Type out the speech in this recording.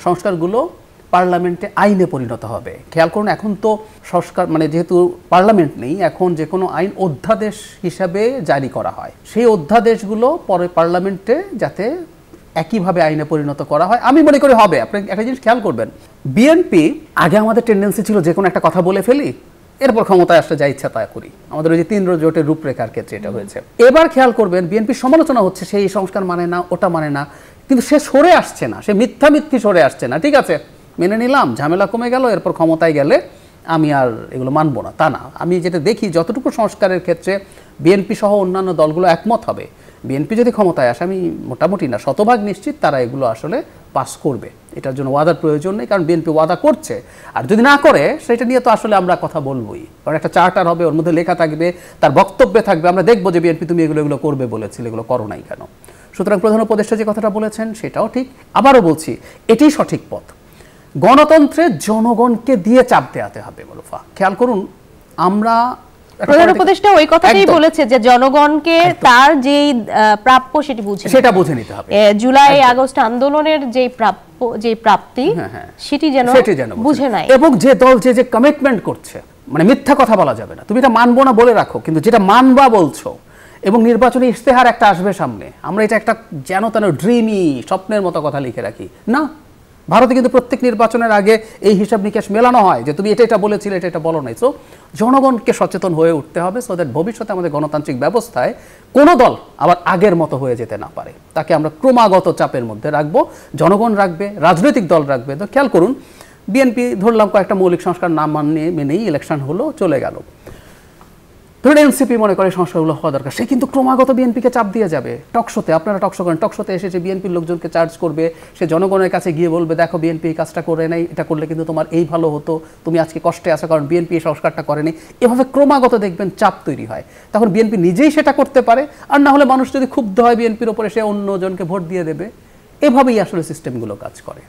সংস্কারগুলো পার্লামেন্টে আইনে পরিণত হবে। খেয়াল করুন, এখন তো সংস্কার মানে যেহেতু পার্লামেন্ট নেই, এখন যে কোনো আইন অধ্যাদেশ হিসাবে জারি করা হয়। সেই অধ্যাদেশগুলো পরে পার্লামেন্টে যাতে একইভাবে আইনে পরিণত করা হয়, আমি মনে করি হবে। আপনি একটা জিনিস খেয়াল করবেন, বিএনপি আগে আমাদের টেন্ডেন্সি ছিল যে কোনো একটা কথা বলে ফেলি, এরপর ক্ষমতায় আসলে যা ইচ্ছা তা করি। আমাদের ওই যে 3 জোটের রূপরেখার ক্ষেত্রে এটা হয়েছে। এবার খেয়াল করবেন, বিএনপির সমালোচনা হচ্ছে সেই সংস্কার মানে না, ওটা মানে না, কিন্তু সে সরে আসছে না, সে মিথ্যামিথ্যি সরে আসছে না। ঠিক আছে, মেনে নিলাম, ঝামেলা কমে গেল, এরপর ক্ষমতায় গেলে আমি আর এগুলো মানব না, তা না। আমি যেটা দেখি, যতটুকু সংস্কারের ক্ষেত্রে বিএনপি সহ অন্যান্য দলগুলো একমত হবে, বিএনপি যদি ক্ষমতায় আসে, আমি মোটামুটি না শতভাগ নিশ্চিত তারা এগুলো আসলে পাস করবে। এটার জন্য ওয়াদার প্রয়োজন নেই, কারণ বিএনপি ওয়াদা করছে। আর যদি না করে, সেটা নিয়ে তো আসলে আমরা কথা বলবোই, কারণ একটা চার্টার হবে, ওর মধ্যে লেখা থাকবে, তার বক্তব্যে থাকবে, আমরা দেখবো যে বিএনপি তুমি এগুলো করবে বলেছিলে, এগুলো করো নাই কেন। সুতরাং প্রধান উপদেষ্টা যে কথাটা বলেছেন সেটাও ঠিক। আবারও বলছি, এটাই সঠিক পথ। গণতন্ত্রে জনগণকে দিয়ে চাপ দেওয়াতে হবে। মোরফা, খেয়াল করুন, আমরা প্রধান উপদেষ্টা ওই কথাটাই বলেছে যে জনগণকে তার যেই প্রাপ্য সেটা বুঝে নিতে হবে। জুলাই আগস্ট আন্দোলনের যে প্রাপ্তি সেটি যেন বুঝে নেয়, এবং যে দল যে কমিটমেন্ট করছে, মানে মিথ্যা কথা বলা যাবে না, তুমি এটা মানবো না বলে রাখো, কিন্তু যেটা মানবা বলছো, এবং নির্বাচনী ইশতেহার একটা আসবে সামনে, আমরা এটা একটা যেন তেন ড্রিমি স্বপ্নের মতো কথা লিখে রাখি না। ভারতে কিন্তু প্রত্যেক নির্বাচনের আগে এই হিসাব নিকাশ মেলানো হয় যে তুমি এটা বলেছিলে, এটা বলো নাই। সো জনগণকে সচেতন হয়ে উঠতে হবে, সো দ্যাট ভবিষ্যতে আমাদের গণতান্ত্রিক ব্যবস্থায় কোনো দল আবার আগের মতো হয়ে যেতে না পারে। তাকে আমরা ক্রমাগত চাপের মধ্যে রাখবো, জনগণ রাখবে, রাজনৈতিক দল রাখবে। তো খেয়াল করুন, বিএনপি ধরলাম কয়েকটা মৌলিক সংস্কার নাম মেনেই ইলেকশন হলো, চলে গেল। ধরুন এনসিপি মনে করে সংস্কারগুলো হওয়া দরকার, সে কিন্তু ক্রমাগত বিএনপিকে চাপ দিয়ে যাবে। টকশোতে, আপনারা টকশো করেন, টকশোতে এসে যে বিএনপির লোকজনকে চার্জ করবে, সে জনগণের কাছে গিয়ে বলবে দেখো বিএনপি এই কাজটা করে নাই, এটা করলে কিন্তু তোমার এই ভালো হতো, তুমি আজকে কষ্টে আছো কারণ বিএনপি এই সংস্কারটা করেনি। এভাবে ক্রমাগত দেখবেন চাপ তৈরি হয়, তখন বিএনপি নিজেই সেটা করতে পারে, আর না হলে মানুষ যদি ক্ষুব্ধ হয় বিএনপির ওপরে, সে অন্যজনকে ভোট দিয়ে দেবে। এভাবেই আসলে সিস্টেমগুলো কাজ করে।